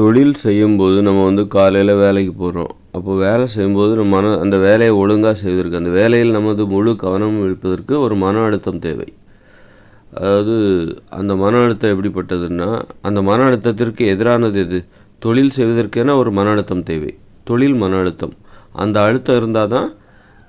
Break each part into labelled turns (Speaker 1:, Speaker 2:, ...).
Speaker 1: தொழில் செய்யும்போது நம்ம காலையில் வேலைக்கு போகிறோம். அப்போ வேலை செய்யும்போது நம்ம அந்த வேலையை ஒழுங்காக செய்வதற்கு, அந்த வேலையில் நமது முழு கவனமும் இருப்பதற்கு ஒரு மன அழுத்தம் தேவை. அதாவது அந்த மன அழுத்தம் எப்படிப்பட்டதுன்னா, அந்த மன அழுத்தத்திற்கு எதிரானது எது? தொழில் செய்வதற்கென ஒரு மன அழுத்தம் தேவை. தொழில் மன அழுத்தம். அந்த அழுத்தம் இருந்தால் தான்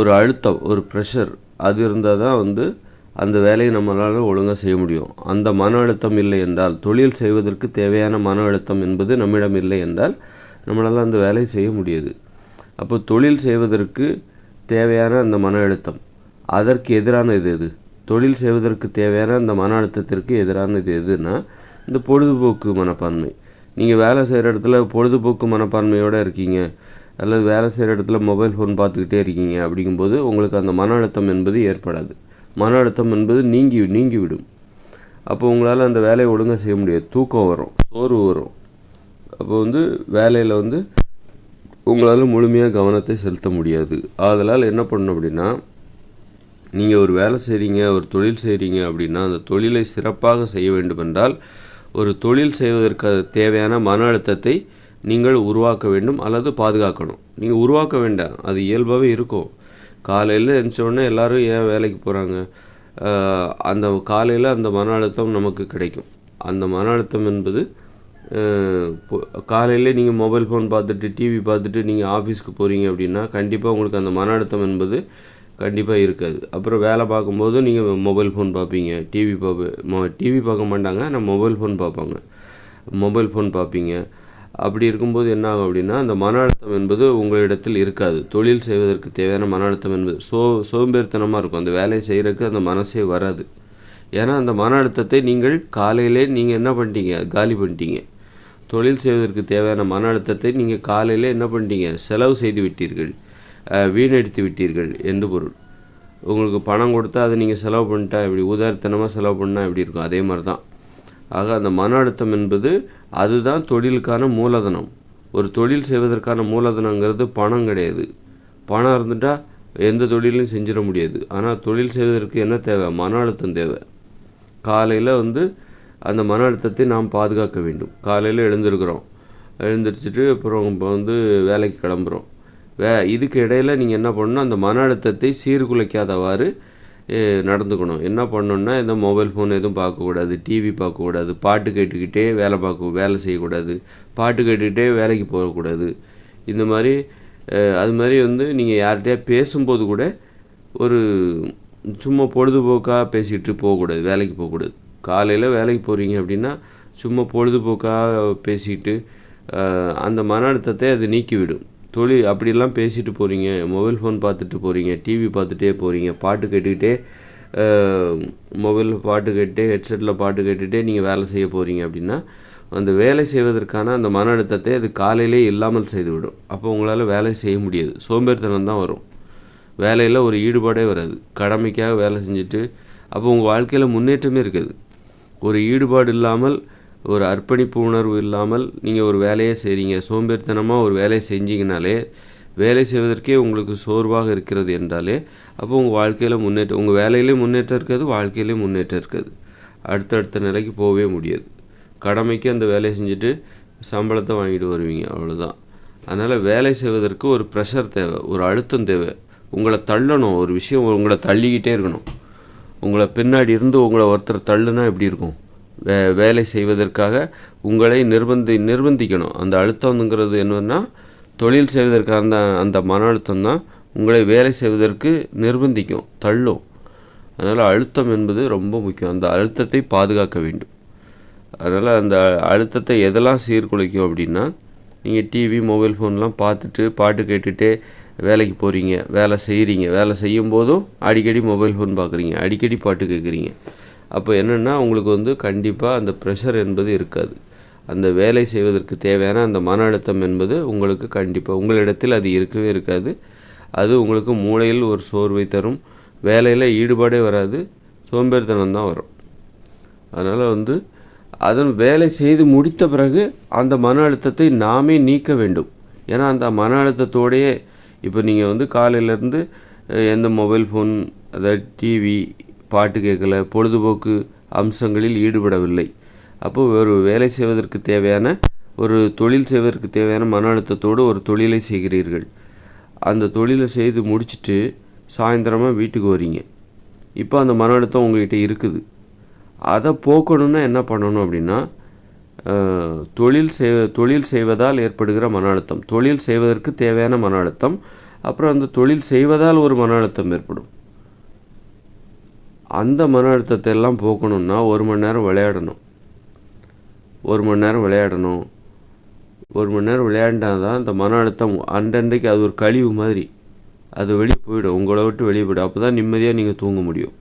Speaker 1: ஒரு அழுத்தம், ஒரு ப்ரெஷர் அது இருந்தால் தான் அந்த வேலையை நம்மளால் ஒழுங்காக செய்ய முடியும். அந்த மன அழுத்தம் இல்லை என்றால், தொழில் செய்வதற்கு தேவையான மன அழுத்தம் என்பது நம்மிடம் இல்லை என்றால் நம்மளால் அந்த வேலையை செய்ய முடியாது. அப்போ தொழில் செய்வதற்கு தேவையான அந்த மன அழுத்தம், அதற்கு எதிரானது எது? தொழில் செய்வதற்கு தேவையான அந்த மன அழுத்தத்திற்கு எதிரானது எதுனா, இந்த பொழுதுபோக்கு மனப்பான்மை. நீங்கள் வேலை செய்கிற இடத்துல பொழுதுபோக்கு மனப்பான்மையோடு இருக்கீங்க, அல்லது வேலை செய்கிற இடத்துல மொபைல் ஃபோன் பார்த்துக்கிட்டே இருக்கீங்க. அப்படிங்கும்போது உங்களுக்கு அந்த மன அழுத்தம் என்பது ஏற்படாது. மன அழுத்தம் என்பது நீங்கிவிடும். அப்போ உங்களால் அந்த வேலையை ஒழுங்காக செய்ய முடியாது. தூக்கம் வரும், சோர்வு வரும். அப்போ வேலையில் உங்களால் முழுமையாக கவனத்தை செலுத்த முடியாது. அதனால் என்ன பண்ணணும் அப்படின்னா, நீங்கள் ஒரு வேலை செய்கிறீங்க, ஒரு தொழில் செய்கிறீங்க அப்படின்னா, அந்த தொழிலை சிறப்பாக செய்ய வேண்டுமென்றால் ஒரு தொழில் செய்வதற்கு தேவையான மன அழுத்தத்தை நீங்கள் உருவாக்க வேண்டும் அல்லது பாதுகாக்கணும். நீங்கள் உருவாக்க வேண்டாம், அது இயல்பாகவே இருக்கும். காலையில் எழுந்திரிச்சோடனே எல்லோரும் ஏன் வேலைக்கு போகிறாங்க? அந்த காலையில் அந்த மன அழுத்தம் நமக்கு கிடைக்கும். அந்த மன அழுத்தம் என்பது காலையிலே நீங்கள் மொபைல் ஃபோன் பார்த்துட்டு, டிவி பார்த்துட்டு நீங்கள் ஆஃபீஸ்க்கு போகிறீங்க அப்படின்னா கண்டிப்பாக உங்களுக்கு அந்த மன அழுத்தம் என்பது கண்டிப்பாக இருக்காது. அப்புறம் வேலை பார்க்கும்போது நீங்கள் மொபைல் ஃபோன் பார்ப்பீங்க, டிவி பார்க்க மாட்டாங்க, ஆனால் மொபைல் ஃபோன் பார்ப்பீங்க. அப்படி இருக்கும்போது என்ன ஆகும் அப்படின்னா, அந்த மன அழுத்தம் என்பது உங்களிடத்தில் இருக்காது. தொழில் செய்வதற்கு தேவையான மன அழுத்தம் என்பது சோம்பேறித்தனமாக இருக்கும். அந்த வேலையை செய்கிறதுக்கு அந்த மனசே வராது. ஏன்னா அந்த மன அழுத்தத்தை நீங்கள் காலையிலே நீங்கள் என்ன பண்ணிட்டீங்க? காலி பண்ணிட்டீங்க. தொழில் செய்வதற்கு தேவையான மன அழுத்தத்தை நீங்கள் காலையிலே என்ன பண்ணிட்டீங்க? செலவு செய்து விட்டீர்கள், வீணடித்து விட்டீர்கள் என்று பொருள். உங்களுக்கு பணம் கொடுத்தா அதை நீங்கள் செலவு பண்ணிட்டா எப்படி, உதாரணமாக செலவு பண்ணால் எப்படி இருக்கும்? அதே மாதிரி தான். ஆக அந்த மன அழுத்தம் என்பது அதுதான் தொழிலுக்கான மூலதனம். ஒரு தொழில் செய்வதற்கான மூலதனங்கிறது பணம் கிடையாது. பணம் இருந்துட்டால் எந்த தொழிலையும் செஞ்சிட முடியாது. ஆனால் தொழில் செய்வதற்கு என்ன தேவை? மன அழுத்தம் தேவை. காலையில் அந்த மன அழுத்தத்தை நாம் பாதுகாக்க வேண்டும். காலையில் எழுந்திரிச்சிட்டு அப்புறம் இப்போ வேலைக்கு கிளம்புறோம். இதுக்கு இடையில் நீங்கள் என்ன பண்ணணும்? அந்த மன அழுத்தத்தை சீர்குலைக்காதவாறு நடந்துக்கணும். என்ன பண்ணணுன்னா, இந்த மொபைல் ஃபோன் எதுவும் பார்க்கக்கூடாது, டிவி பார்க்கக்கூடாது, பாட்டு கேட்டுக்கிட்டே வேலை செய்யக்கூடாது, பாட்டு கேட்டுக்கிட்டே வேலைக்கு போகக்கூடாது. இந்த மாதிரி அது மாதிரி நீங்கள் யார்கிட்டயா பேசும்போது கூட ஒரு சும்மா பொழுதுபோக்காக பேசிகிட்டு போகக்கூடாது, வேலைக்கு போகக்கூடாது. காலையில் வேலைக்கு போகிறீங்க அப்படின்னா சும்மா பொழுதுபோக்காக பேசிக்கிட்டு அந்த மன அழுத்தத்தை அது நீக்கிவிடும். அப்படிலாம் பேசிட்டு போகிறீங்க, மொபைல் ஃபோன் பார்த்துட்டு போகிறீங்க, டிவி பார்த்துட்டே போகிறீங்க, பாட்டு கேட்டுக்கிட்டே மொபைலில் பாட்டு கேட்டுகிட்டே ஹெட்செட்டில் பாட்டு கேட்டுகிட்டே நீங்கள் வேலை செய்ய போகிறீங்க அப்படின்னா அந்த வேலை செய்வதற்கான அந்த மன அழுத்தத்தை அது காலையிலே இல்லாமல் செய்துவிடும். அப்போ உங்களால் வேலை செய்ய முடியாது. சோம்பேறித்தனம் தான் வரும். வேலையில் ஒரு ஈடுபாடே வராது. கடமைக்காக வேலை செஞ்சுட்டு அப்போ உங்கள் வாழ்க்கையில் முன்னேற்றமே இருக்காது. ஒரு ஈடுபாடு இல்லாமல், ஒரு அர்ப்பணிப்பு உணர்வு இல்லாமல் நீங்கள் ஒரு வேலையை செய்கிறீங்க, சோம்பேறித்தனமாக ஒரு வேலையை செஞ்சீங்கனாலே, வேலை செய்வதற்கே உங்களுக்கு சோர்வாக இருக்கிறது என்றாலே அப்போ உங்கள் வாழ்க்கையில் உங்கள் வேலையிலே முன்னேற்றம் இருக்காது, வாழ்க்கையிலே முன்னேற்றம் இருக்காது. அடுத்தடுத்த நிலைக்கு போகவே முடியாது. கடமைக்கு அந்த வேலையை செஞ்சுட்டு சம்பளத்தை வாங்கிட்டு வருவீங்க, அவ்வளோதான். அதனால் வேலை செய்வதற்கு ஒரு ப்ரெஷர் தேவை, ஒரு அழுத்தம் தேவை. உங்களை தள்ளணும், ஒரு விஷயம் உங்களை தள்ளிக்கிட்டே இருக்கணும். உங்களை பின்னாடி இருந்து உங்களை ஒருத்தர் தள்ளுனா எப்படி இருக்கும்? வேலை செய்வதற்காக உங்களை நிர்பந்திக்கணும். அந்த அழுத்தம்ங்கிறது என்னன்னா, தொழில் செய்வதற்கான அந்த மன அழுத்தம் தான் உங்களை வேலை செய்வதற்கு நிர்பந்திக்கும், தள்ளும். அதனால் அழுத்தம் என்பது ரொம்ப முக்கியம். அந்த அழுத்தத்தை பாதுகாக்க வேண்டும். அதனால் அந்த அழுத்தத்தை எதெல்லாம் சீர்குலைக்கும் அப்படின்னா, நீங்கள் டிவி மொபைல் ஃபோன்லாம் பார்த்துட்டு பாட்டு கேட்டுகிட்டே வேலைக்கு போகிறீங்க, வேலை செய்கிறீங்க, வேலை செய்யும்போதும் அடிக்கடி மொபைல் ஃபோன் பார்க்குறீங்க, அடிக்கடி பாட்டு கேட்குறீங்க. அப்போ என்னென்னா உங்களுக்கு கண்டிப்பாக அந்த ப்ரெஷர் என்பது இருக்காது. அந்த வேலை செய்வதற்கு தேவையான அந்த மன அழுத்தம் என்பது உங்களுக்கு கண்டிப்பாக உங்களிடத்தில் அது இருக்கவே இருக்காது. அது உங்களுக்கு மூளையில் ஒரு சோர்வை தரும். வேலையில் ஈடுபாடே வராது, சோம்பேறித்தனம் தான் வரும். அதனால் அதன் வேலை செய்து முடித்த பிறகு அந்த மன அழுத்தத்தை நாமே நீக்க வேண்டும். ஏன்னா அந்த மன அழுத்தத்தோடையே இப்போ நீங்கள் காலையிலேருந்து எந்த மொபைல் ஃபோன், அதாவது டிவி, பாட்டு கேட்கல, பொழுதுபோக்கு அம்சங்களில் ஈடுபடவில்லை. அப்போது ஒரு வேலை செய்வதற்கு தேவையான ஒரு தொழில் செய்வதற்கு தேவையான மன அழுத்தத்தோடு ஒரு தொழிலை செய்கிறீர்கள். அந்த தொழிலை செய்து முடிச்சுட்டு சாயந்தரமாக வீட்டுக்கு வரீங்க. இப்போ அந்த மன அழுத்தம் உங்கள்கிட்ட இருக்குது. அதை போக்கணுன்னா என்ன பண்ணணும் அப்படின்னா, தொழில் செய்வதால் ஏற்படுகிற மன அழுத்தம், தொழில் செய்வதற்கு தேவையான மன அழுத்தம், அப்புறம் அந்த தொழில் செய்வதால் ஒரு மன அழுத்தம் ஏற்படும். அந்த மன அழுத்தத்தை எல்லாம் போக்கணுன்னா 1 மணி நேரம் விளையாடணும். 1 மணி நேரம் விளையாடணும். 1 மணி நேரம் விளையாண்டால் தான் அந்த மன அழுத்தம் அன்றன்றைக்கு அது ஒரு கழிவு மாதிரி அது வெளியே போயிடும், உங்களை விட்டு வெளியே போய்டும். அப்போ தான் நிம்மதியாக நீங்கள் தூங்க முடியும்.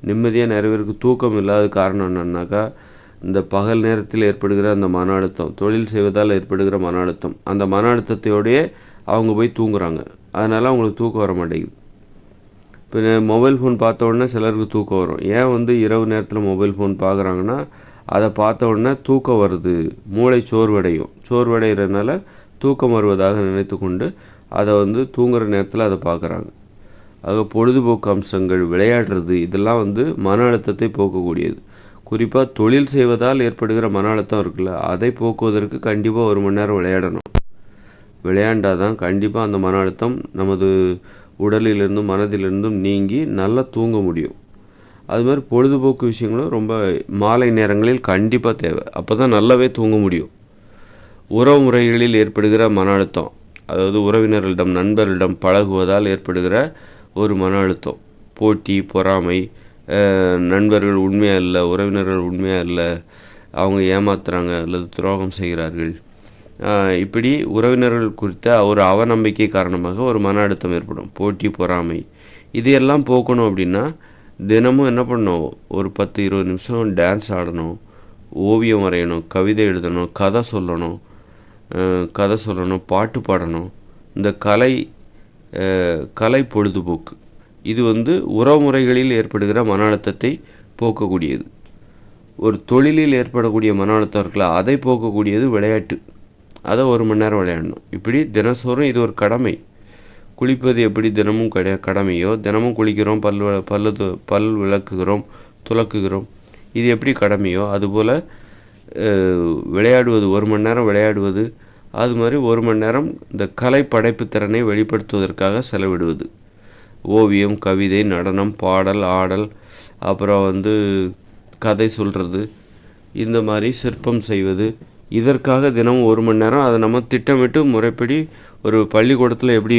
Speaker 1: நிம்மதியாக நிறைய பேருக்கு தூக்கம் இல்லாத காரணம் என்னன்னாக்கா, இந்த பகல் நேரத்தில் ஏற்படுகிற அந்த மன அழுத்தம், தொழில் செய்வதால் ஏற்படுகிற மன அழுத்தம், அந்த மன அழுத்தத்தையோடையே அவங்க போய் தூங்குறாங்க. அதனால் அவங்களுக்கு தூக்கம் வர மாட்டேங்குது. இப்போ மொபைல் ஃபோன் பார்த்த உடனே சிலருக்கு தூக்கம் வரும். ஏன் இரவு நேரத்தில் மொபைல் ஃபோன் பார்க்குறாங்கன்னா, அதை பார்த்த உடனே தூக்கம் வருது, மூளை சோர்வடையும். சோர்வடைகிறதுனால தூக்கம் வருவதாக நினைத்து கொண்டு அதை தூங்குகிற நேரத்தில் அதை பார்க்குறாங்க. ஆக பொழுதுபோக்கு அம்சங்கள், விளையாடுறது, இதெல்லாம் மன அழுத்தத்தை போக்கக்கூடியது. குறிப்பாக தொழில் செய்வதால் ஏற்படுகிற மன அழுத்தம் இருக்குல்ல, அதை போக்குவதற்கு கண்டிப்பாக 1 மணி நேரம் விளையாடணும். விளையாண்டால் தான் கண்டிப்பாக அந்த மன அழுத்தம் நமது உடலிலிருந்தும் மனதிலிருந்தும் நீங்கி நல்லா தூங்க முடியும். அது மாதிரி பொழுதுபோக்கு விஷயங்களும் ரொம்ப மாலை நேரங்களில் கண்டிப்பாக தேவை. அப்போ தான் நல்லாவே தூங்க முடியும். உறவு முறைகளில் ஏற்படுகிற மன அழுத்தம், அதாவது உறவினர்களிடம் நண்பர்களிடம் பழகுவதால் ஏற்படுகிற ஒரு மன அழுத்தம், போட்டி, பொறாமை, நண்பர்கள் உண்மையாக இல்லை, உறவினர்கள் உண்மையாக இல்லை, அவங்க ஏமாத்துறாங்க அல்லது துரோகம் செய்கிறார்கள், இப்படி உறவினர்கள் குறித்த ஒரு அவநம்பிக்கை காரணமாக ஒரு மன அழுத்தம் ஏற்படும். போட்டி, பொறாமை, இதையெல்லாம் போக்கணும் அப்படின்னா தினமும் என்ன பண்ணணும், ஒரு 10-20 நிமிஷம் டான்ஸ் ஆடணும், ஓவியம் வரையணும், கவிதை எழுதணும், கதை சொல்லணும், பாட்டு பாடணும். இந்த கலை பொழுதுபோக்கு இது உறவுமுறைகளில் ஏற்படுகிற மன அழுத்தத்தை போக்கக்கூடியது. ஒரு தொழிலில் ஏற்படக்கூடிய மன அழுத்தம் இருக்குல்ல, அதை போக்கக்கூடியது விளையாட்டு. அதை 1 மணி நேரம் விளையாடணும். இப்படி தினசோறும் இது ஒரு கடமை. குளிப்பது எப்படி தினமும் கடமையோ, தினமும் குளிக்கிறோம், பல் விளக்குகிறோம், துலக்குகிறோம், இது எப்படி கடமையோ அதுபோல் விளையாடுவது, 1 மணி நேரம் விளையாடுவது, அது மாதிரி 1 மணி நேரம் இந்த கலை படைப்பு திறனை வெளிப்படுத்துவதற்காக செலவிடுவது. ஓவியம், கவிதை, நடனம், பாடல், ஆடல், அப்புறம் கதை சொல்கிறது, இந்த மாதிரி சிற்பம் செய்வது, இதற்காக தினமும் 1 மணி நேரம் அதை நம்ம திட்டமிட்டு முறைப்படி ஒரு பள்ளிக்கூடத்தில் எப்படி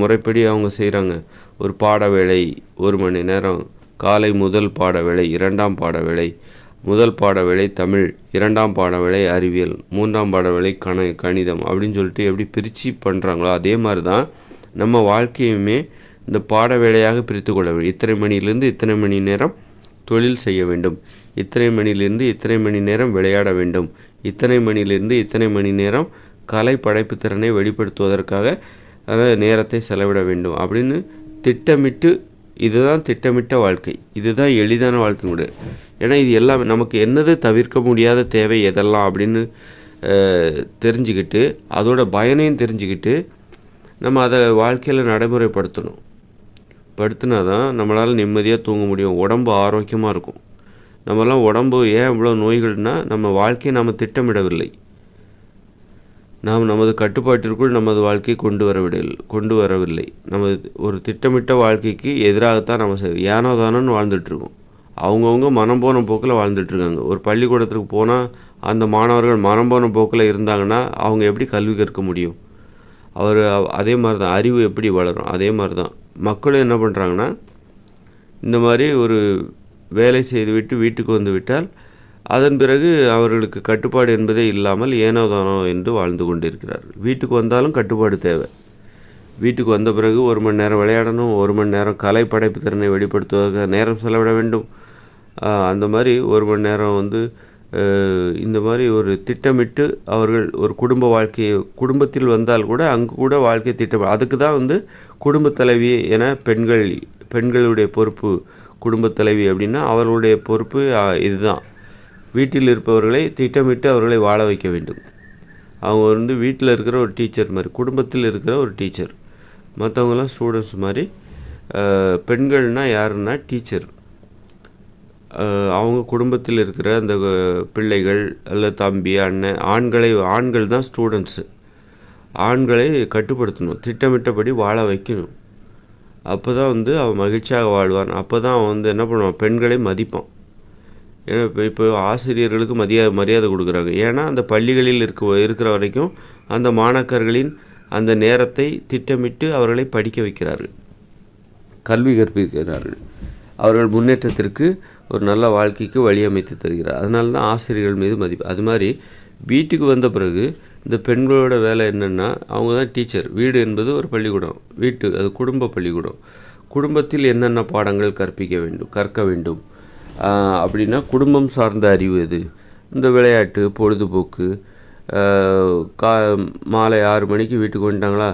Speaker 1: முறைப்படி அவங்க செய்கிறாங்க, ஒரு பாட வேளை 1 மணி நேரம், காலை முதல் பாட வேளை, 2ஆம் பாட வேளை, முதல் பாட வேளை தமிழ், 2ஆம் பாட வேளை அறிவியல், 3ஆம் பாட வேளை கணிதம் அப்படின்னு சொல்லிட்டு எப்படி பிரித்து பண்ணுறாங்களோ அதே மாதிரி தான் நம்ம வாழ்க்கையுமே இந்த பாட வேளையாக பிரித்து கொள்ள வேண்டும். இத்தனை மணியிலிருந்து இத்தனை மணி நேரம் தொழில் செய்ய வேண்டும், இத்தனை மணியிலிருந்து இத்தனை மணி நேரம் விளையாட வேண்டும், இத்தனை மணியிலிருந்து இத்தனை மணி நேரம் கலை படைப்பு திறனை வெளிப்படுத்துவதற்காக நேரத்தை செலவிட வேண்டும் அப்படின்னு திட்டமிட்டு, இதுதான் திட்டமிட்ட வாழ்க்கை, இதுதான் எளிதான வாழ்க்கை கூட. ஏன்னா இது எல்லாமே நமக்கு என்னது தவிர்க்க முடியாத தேவை எதெல்லாம் அப்படின்னு தெரிஞ்சுக்கிட்டு, அதோட பயனையும் தெரிஞ்சுக்கிட்டு நம்ம அதை வாழ்க்கையில் நடைமுறைப்படுத்தணும். படுத்தினா தான் நம்மளால் நிம்மதியாக தூங்க முடியும், உடம்பு ஆரோக்கியமாக இருக்கும். நம்மலாம் உடம்பு ஏன் இவ்வளோ நோய்கள்னால் நம்ம வாழ்க்கையை நாம் திட்டமிடவில்லை. நாம் நமது கட்டுப்பாட்டிற்குள் நமது வாழ்க்கையை கொண்டு வரவில்லை. நமது ஒரு திட்டமிட்ட வாழ்க்கைக்கு எதிராகத்தான் நம்ம ஏனோ தானோன்னு வாழ்ந்துட்டுருக்கோம். அவங்கவுங்க மனம் போன போக்கில் வாழ்ந்துட்டுருக்காங்க. ஒரு பள்ளிக்கூடத்துக்கு போனால் அந்த மாணவர்கள் மனம் போன போக்கில் இருந்தாங்கன்னா அவங்க எப்படி கல்வி கற்க முடியும்? அதே மாதிரி தான் அறிவு எப்படி வளரும்? அதே மாதிரி தான் மக்களும் என்ன பண்ணுறாங்கன்னா, இந்த மாதிரி ஒரு வேலை செய்துவிட்டு வீட்டுக்கு வந்து விட்டால் அதன் பிறகு அவர்களுக்கு கட்டுப்பாடு என்பதே இல்லாமல் ஏனோ தானோ என்று வாழ்ந்து கொண்டிருக்கிறார்கள். வீட்டுக்கு வந்தாலும் கட்டுப்பாடு தேவை. வீட்டுக்கு வந்த பிறகு 1 மணி நேரம் விளையாடணும், 1 மணி நேரம் கலை படைப்பு திறனை வெளிப்படுத்துவதற்காக நேரம் செலவிட வேண்டும். அந்த மாதிரி 1 மணி நேரம் இந்த மாதிரி ஒரு திட்டமிட்டு அவர்கள் ஒரு குடும்பத்தில் வந்தால் கூட அங்கு கூட வாழ்க்கை திட்டம். அதுக்கு தான் குடும்பத் தலைவி என பெண்களுடைய பொறுப்பு. குடும்பத் தலைவி அப்படின்னா அவர்களுடைய பொறுப்பு இதுதான். வீட்டில் இருப்பவர்களை திட்டமிட்டு அவர்களை வாழ வைக்க வேண்டும். அவங்க வீட்டில் இருக்கிற ஒரு டீச்சர் மாதிரி, குடும்பத்தில் இருக்கிற ஒரு டீச்சர், மற்றவங்களாம் ஸ்டூடெண்ட்ஸ் மாதிரி. பெண்கள்னால் யாருன்னா டீச்சர். அவங்க குடும்பத்தில் இருக்கிற அந்த பிள்ளைகள் அல்லது தம்பி, அண்ணன், ஆண்கள் தான் ஸ்டூடெண்ட்ஸு. ஆண்களை கட்டுப்படுத்தணும், திட்டமிட்டபடி வாழ வைக்கணும். அப்போ தான் அவன் மகிழ்ச்சியாக வாழ்வான். அப்போ தான் அவன் என்ன பண்ணுவான், பெண்களை மதிப்பான். ஏன்னா இப்போ ஆசிரியர்களுக்கு மரியாதை கொடுக்குறாங்க. ஏன்னா அந்த பள்ளிகளில் இருக்கிற வரைக்கும் அந்த மாணாக்கர்களின் அந்த நேரத்தை திட்டமிட்டு அவர்களை படிக்க வைக்கிறார்கள், கல்வி கற்பிக்கிறார்கள். அவர்கள் முன்னேற்றத்திற்கு ஒரு நல்ல வாழ்க்கைக்கு வழியமைத்து தருகிறார். அதனால தான் ஆசிரியர்கள் மீது மதிப்பு. அது மாதிரி வீட்டுக்கு வந்த பிறகு இந்த பெண்களோட வேலை என்னென்னா, அவங்க தான் டீச்சர். வீடு என்பது ஒரு பள்ளிக்கூடம். அது குடும்ப பள்ளிக்கூடம். குடும்பத்தில் என்னென்ன பாடங்கள் கற்க வேண்டும் அப்படின்னா, குடும்பம் சார்ந்த அறிவு எது, இந்த விளையாட்டு, பொழுதுபோக்கு. மாலை 6 மணிக்கு வீட்டுக்கு வந்துட்டாங்களா,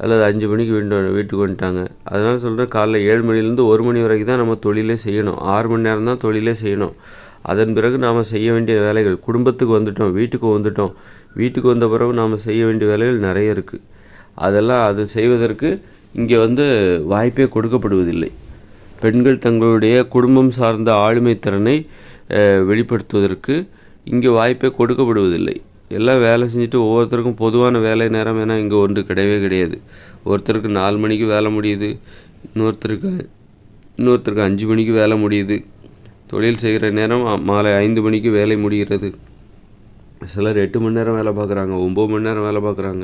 Speaker 1: அல்லது 5 மணிக்கு வீட்டுக்கு வந்துட்டாங்க. அதனால் சொல்கிறேன், காலைல 7 மணிலேருந்து 1 மணி வரைக்கும் தான் நம்ம தொழிலே செய்யணும். 6 மணி நேரம் தான் தொழிலே செய்யணும். அதன் பிறகு நாம் செய்ய வேண்டிய வேலைகள், குடும்பத்துக்கு வந்துட்டோம், வீட்டுக்கு வந்த பிறகு நாம் செய்ய வேண்டிய வேலைகள் நிறைய இருக்குது. அது செய்வதற்கு இங்கே வாய்ப்பே கொடுக்கப்படுவதில்லை. பெண்கள் தங்களுடைய குடும்பம் சார்ந்த ஆளுமை திறனை வெளிப்படுத்துவதற்கு இங்கே வாய்ப்பே கொடுக்கப்படுவதில்லை. எல்லாம் வேலை செஞ்சுட்டு ஒவ்வொருத்தருக்கும் பொதுவான வேலை நேரம் ஏன்னா இங்கே ஒன்று கிடையவே கிடையாது. ஒருத்தருக்கு 4 மணிக்கு வேலை முடியுது, இன்னொருத்தருக்கு 5 மணிக்கு வேலை முடியுது. தொழில் செய்கிற நேரம் மாலை 5 மணிக்கு வேலை முடிகிறது. சிலர் 8 மணி நேரம் வேலை பார்க்குறாங்க, 9 மணி நேரம் வேலை பார்க்குறாங்க.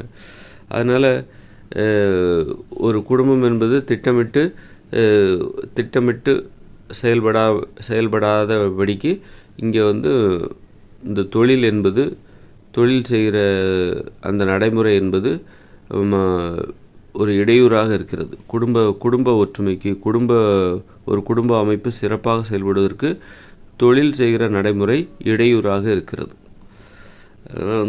Speaker 1: அதனால் ஒரு குடும்பம் என்பது திட்டமிட்டு செயல்படாதபடிக்கு இங்கே இந்த தொழில் செய்கிற அந்த நடைமுறை என்பது ஒரு இடையூறாக இருக்கிறது. குடும்ப ஒற்றுமைக்கு, ஒரு குடும்ப அமைப்பு சிறப்பாக செயல்படுவதற்கு தொழில் செய்கிற நடைமுறை இடையூறாக இருக்கிறது. அதனால்